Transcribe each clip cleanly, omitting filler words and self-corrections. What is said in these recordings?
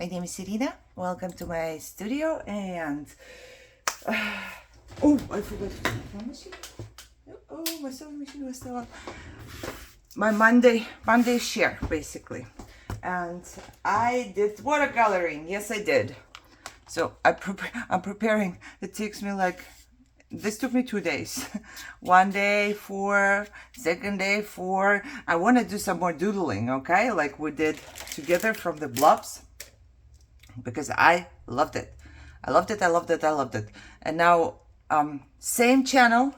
My name is Irina. Welcome to my studio. And oh, I forgot my machine. Oh, my sewing machine was still on. My Monday share basically, and I did watercoloring. Yes, I did. So I'm preparing. It takes me like, this took me 2 days. One day for, second day for. I want to do some more doodling, okay? Like we did together from the blobs, because I loved it. I loved it. I loved it. I loved it. And now, same channel.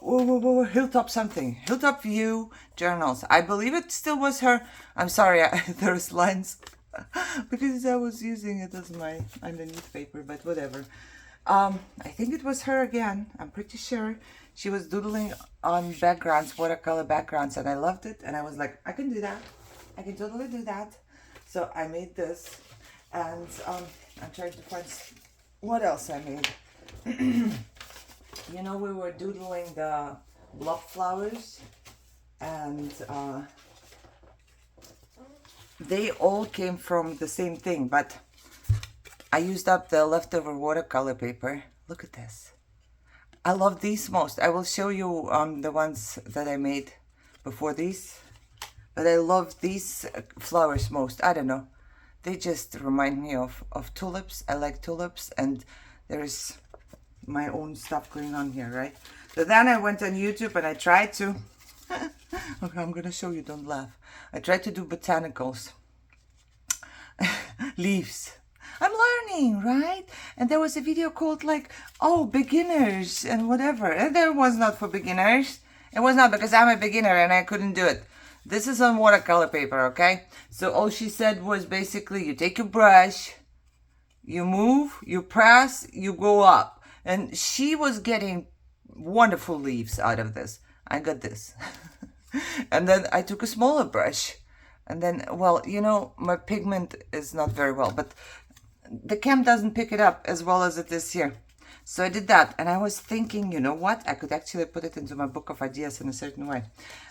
Hilltop something. Hilltop View Journals. I believe it still was her. I'm sorry, there's lines because I was using it as my underneath paper, but whatever. I think it was her again. I'm pretty sure she was doodling on backgrounds, watercolor backgrounds, and I loved it. And I was like, I can do that. I can totally do that. So I made this, and I'm trying to find what else I made. You know, we were doodling the blob flowers, and they all came from the same thing, but I used up the leftover watercolor paper. Look at this. I love these most. I will show you the ones that I made before these, but I love these flowers most. I don't know. They just remind me of tulips. I like tulips, and there's my own stuff going on here, right? So then I went on YouTube and I tried to okay, I'm gonna show you, don't laugh. I tried to do botanicals. Leaves. I'm learning, right? And there was a video called like, oh, beginners and whatever, and there was not for beginners. It was not, because I'm a beginner and I couldn't do it. This is on watercolor paper, okay? So all she said was basically, you take your brush, you move, you press, you go up. And she was getting wonderful leaves out of this. I got this. And then I took a smaller brush. And then, well, you know, my pigment is not very well, but the cam doesn't pick it up as well as it is here. So I did that. And I was thinking, you know what? I could actually put it into my book of ideas in a certain way.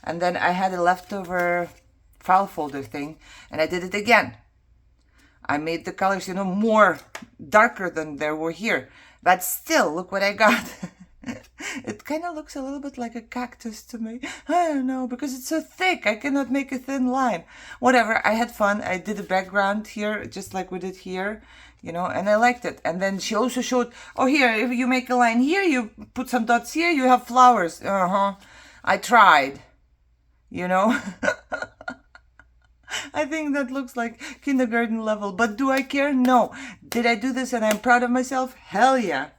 And then I had a leftover file folder thing, and I did it again. I made the colors, you know, more darker than they were here. But still, look what I got. It kind of looks a little bit like a cactus to me. I don't know, because it's so thick. I cannot make a thin line. Whatever, I had fun. I did a background here, just like we did here, you know, and I liked it. And then she also showed, oh, here, if you make a line here, you put some dots here, you have flowers. I tried, you know. I think that looks like kindergarten level, but do I care? No. Did I do this and I'm proud of myself? Hell yeah.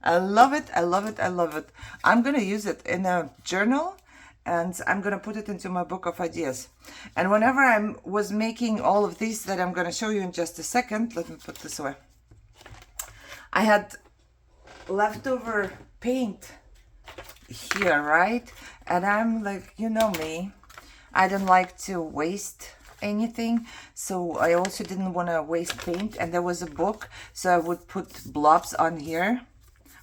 I love it. I love it. I love it. I'm going to use it in a journal, and I'm going to put it into my book of ideas. And whenever I was making all of these that I'm going to show you in just a second, let me put this away. I had leftover paint here, right? And I'm like, you know me, I don't like to waste anything, so I also didn't want to waste paint. And there was a book, so I would put blobs on here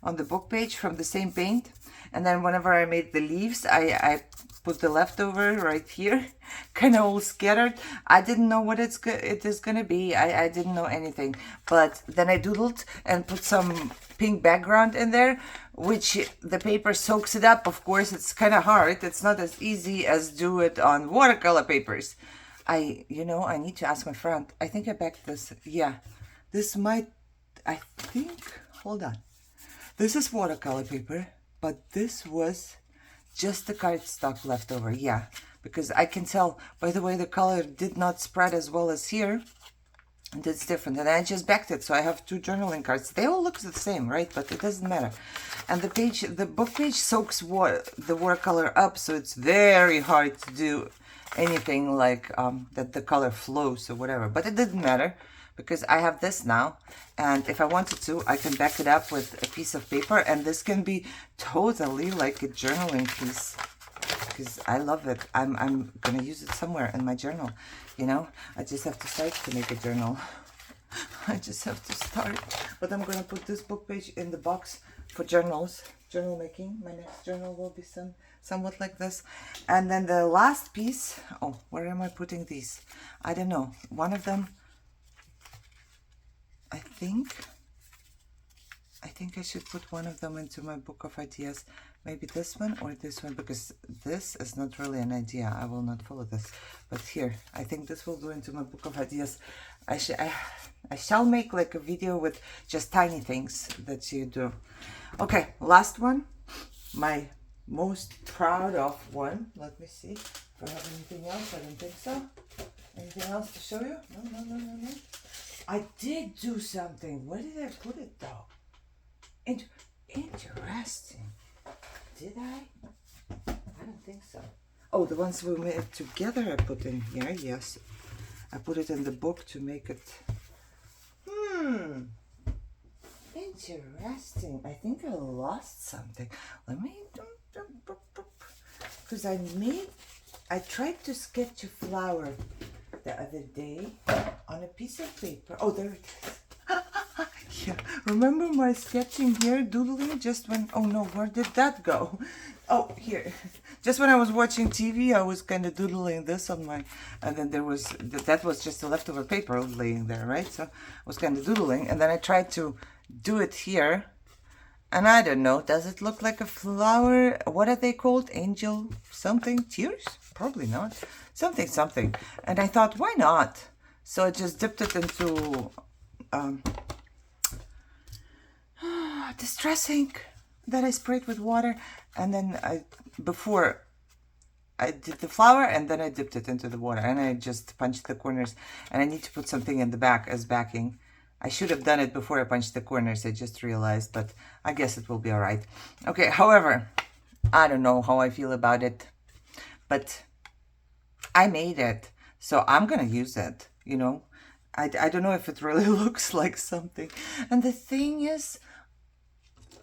on the book page from the same paint. And then whenever I made the leaves, I put the leftover right here, kind of all scattered. I didn't know what it is gonna be. I didn't know anything, but then I doodled and put some pink background in there, which the paper soaks it up. Of course, it's kind of hard. It's not as easy as do it on watercolor papers. You know, I need to ask my friend. I think I backed this. Yeah, this might, I think, hold on. This is watercolor paper, but this was just the cardstock left over. Yeah, because I can tell by the way the color did not spread as well as here. And it's different. And I just backed it, so I have 2 journaling cards. They all look the same, right? But it doesn't matter. And the book page soaks the watercolor up, so it's very hard to do anything like that the color flows or whatever. But it didn't matter, because I have this now, and if I wanted to, I can back it up with a piece of paper, and this can be totally like a journaling piece, because I love it. I'm gonna use it somewhere in my journal, you know. I just have to start to make a journal. I just have to start. But I'm gonna put this book page in the box for journals, journal making. My next journal will be somewhat like this. And then the last piece, oh, where am I putting these? I don't know. One of them, think I should put one of them into my book of ideas. Maybe this one or this one, because this is not really an idea. I will not follow this. But here, I think this will go into my book of ideas. I shall make like a video with just tiny things that you do. Okay, last one. My most proud of one. Let me see if I have anything else. I don't think so. Anything else to show you? No. I did do something. Where did I put it though? Interesting. Did I? I don't think so. Oh, the ones we made together I put in here. Yes. I put it in the book to make it... Interesting. I think I lost something. Let me... Because I tried to sketch a flower the other day on a piece of paper. Oh, there it is. Yeah, remember my sketching here, doodling, just when, oh no, where did that go? Oh, here. Just when I was watching TV, I was kind of doodling this on my, and then there was, that was just a leftover paper laying there, right? So I was kind of doodling, and then I tried to do it here, and I don't know, does it look like a flower? What are they called? Angel something? Tears? Probably not. Something. And I thought, why not? So I just dipped it into distress ink that I sprayed with water, and then before I did the flower, and then I dipped it into the water, and I just punched the corners, and I need to put something in the back as backing. I should have done it before I punched the corners, I just realized, but I guess it will be all right. Okay, however, I don't know how I feel about it, but I made it, so I'm gonna use it, you know. I don't know if it really looks like something. And the thing is,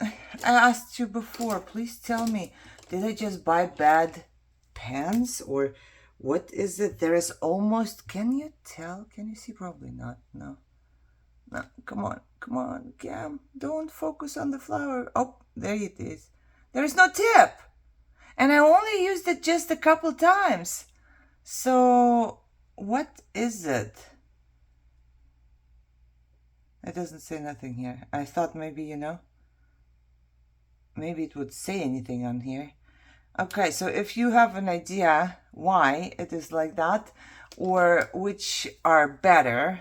I asked you before, please tell me, did I just buy bad pens, or what is it? There is almost, can you tell? Can you see? Probably not. No, come on, Cam, don't focus on the flower. Oh, there it is. There is no tip, and I only used it just a couple times. So what is it? It doesn't say nothing here. I thought maybe, you know, maybe it would say anything on here. Okay, so if you have an idea why it is like that, or which are better,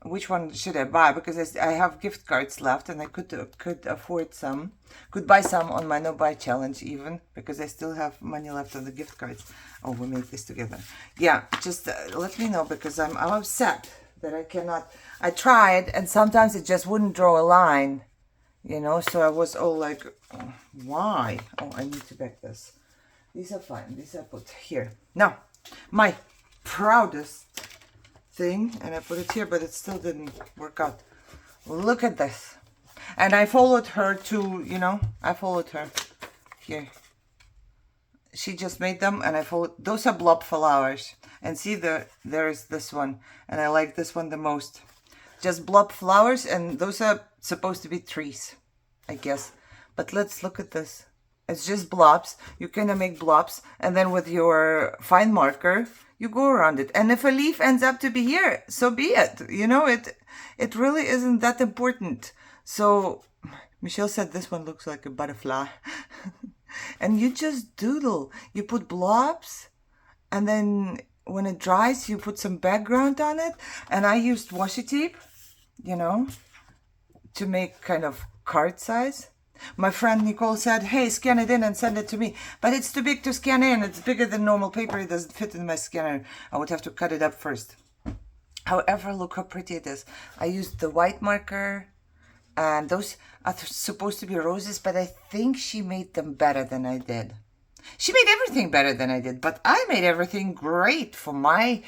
which one should I buy? Because I have gift cards left, and I could afford some, could buy some on my no buy challenge even, because I still have money left on the gift cards. Oh, we made this together. Yeah, just let me know, because I'm upset that I cannot. I tried, and sometimes it just wouldn't draw a line, you know, so I was all like, oh, why? Oh, I need to back this. These are fine. These I put here. Now, my proudest thing, and I put it here, but it still didn't work out. Look at this. And I followed her to, you know, I followed her here. She just made them, and I followed. Those are blob flowers. And see, there's this one, and I like this one the most. Just blob flowers, and those are supposed to be trees, I guess. But let's look at this. It's just blobs. You kind of make blobs, and then with your fine marker, you go around it. And if a leaf ends up to be here, so be it. You know, it really isn't that important. So Michelle said this one looks like a butterfly. And you just doodle. You put blobs, and then when it dries, you put some background on it. And I used washi tape, you know, to make kind of card size. My friend Nicole said, hey, scan it in and send it to me. But it's too big to scan in. It's bigger than normal paper. It doesn't fit in my scanner. I would have to cut it up first. However, look how pretty it is. I used the white marker, and those are supposed to be roses, but I think she made them better than I did. She made everything better than I did, but I made everything great for my,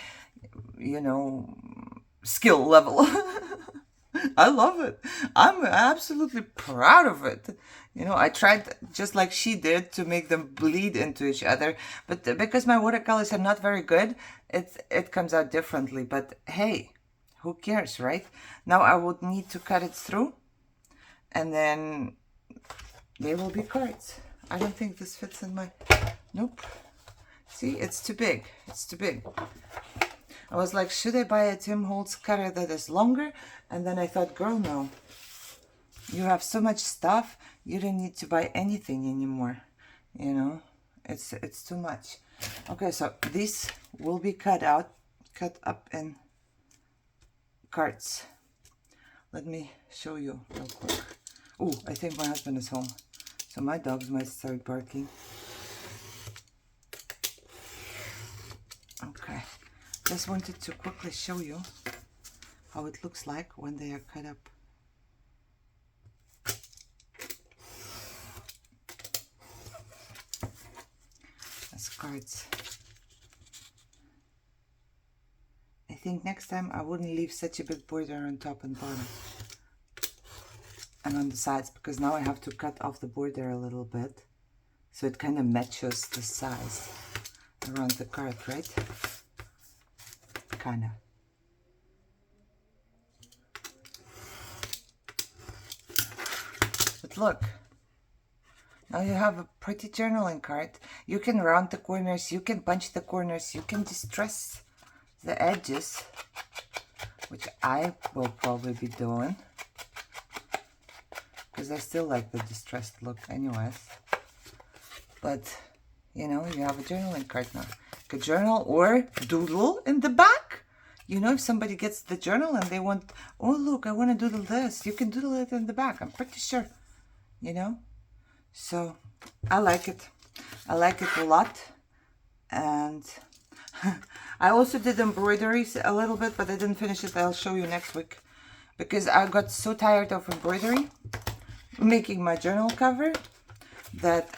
you know, skill level. I love it. I'm absolutely proud of it. You know, I tried just like she did to make them bleed into each other, but because my watercolors are not very good, it comes out differently. But hey, who cares, right? Now I would need to cut it through, and then they will be cards. I don't think this fits in my... Nope. See, it's too big. It's too big. I was like, should I buy a Tim Holtz cutter that is longer? And then I thought, girl, no. You have so much stuff, you don't need to buy anything anymore. You know, it's too much. Okay, so this will be cut up in cards. Let me show you real quick. Oh, I think my husband is home, so my dogs might start barking. Okay, just wanted to quickly show you how it looks like when they are cut up. As cards. I think next time I wouldn't leave such a big border on top and bottom and on the sides, because now I have to cut off the border a little bit so it kind of matches the size around the card, right? Kind of. But look, now you have a pretty journaling card. You can round the corners, you can punch the corners, you can distress the edges, which I will probably be doing because I still like the distressed look anyways. But you know, you have a journaling card now. You could journal or doodle in the back. You know, if somebody gets the journal and they want, oh look, I want to doodle this, you can doodle it in the back. I'm pretty sure, you know. So I like it. I like it a lot. And I also did embroideries a little bit, but I didn't finish it. I'll show you next week because I got so tired of embroidery making my journal cover that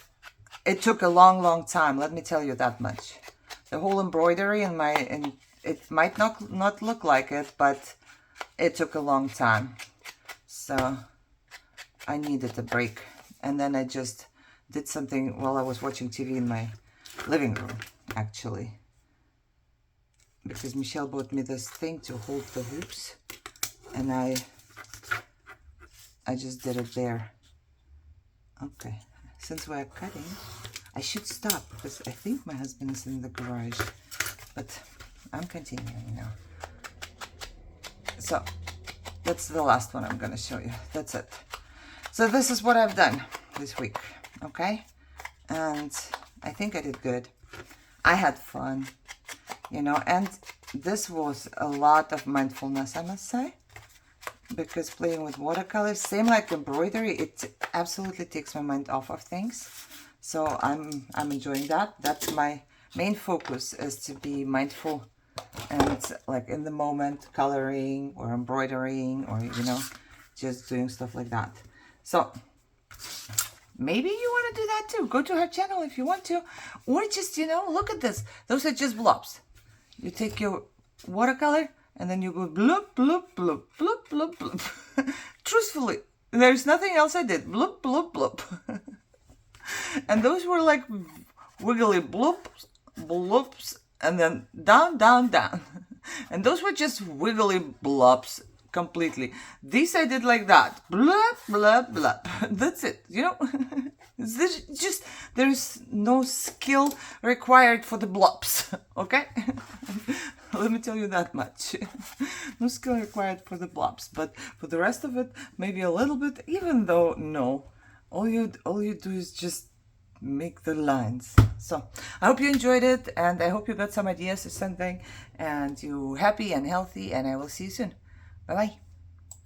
it took a long time. Let me tell you that much. The whole embroidery in it might not look like it, but it took a long time. So I needed a break. And then I just did something while I was watching TV in my living room, actually. Because Michelle bought me this thing to hold the hoops. And I just did it there. Okay. Since we're cutting, I should stop because I think my husband is in the garage. But I'm continuing now. So that's the last one I'm going to show you. That's it. So this is what I've done this week, okay? And I think I did good. I had fun, you know, and this was a lot of mindfulness, I must say, because playing with watercolors, same like embroidery, it absolutely takes my mind off of things. So I'm enjoying that. That's my main focus, is to be mindful and like in the moment, coloring or embroidering or, you know, just doing stuff like that. So maybe you want to do that too. Go to her channel if you want to. Or just, you know, look at this. Those are just blobs. You take your watercolor and then you go bloop, bloop, bloop, bloop, bloop, bloop. Truthfully, there's nothing else I did. Bloop, bloop, bloop. And those were like wiggly bloops, bloops, and then down, down, down. And those were just wiggly blobs. Completely. These I did like that. Blah, blah, blah. That's it. You know, there's no skill required for the blobs. Okay? Let me tell you that much. No skill required for the blobs. But for the rest of it, maybe a little bit, even though, no. All you do is just make the lines. So I hope you enjoyed it, and I hope you got some ideas or something, and you're happy and healthy, and I will see you soon. Bye-bye.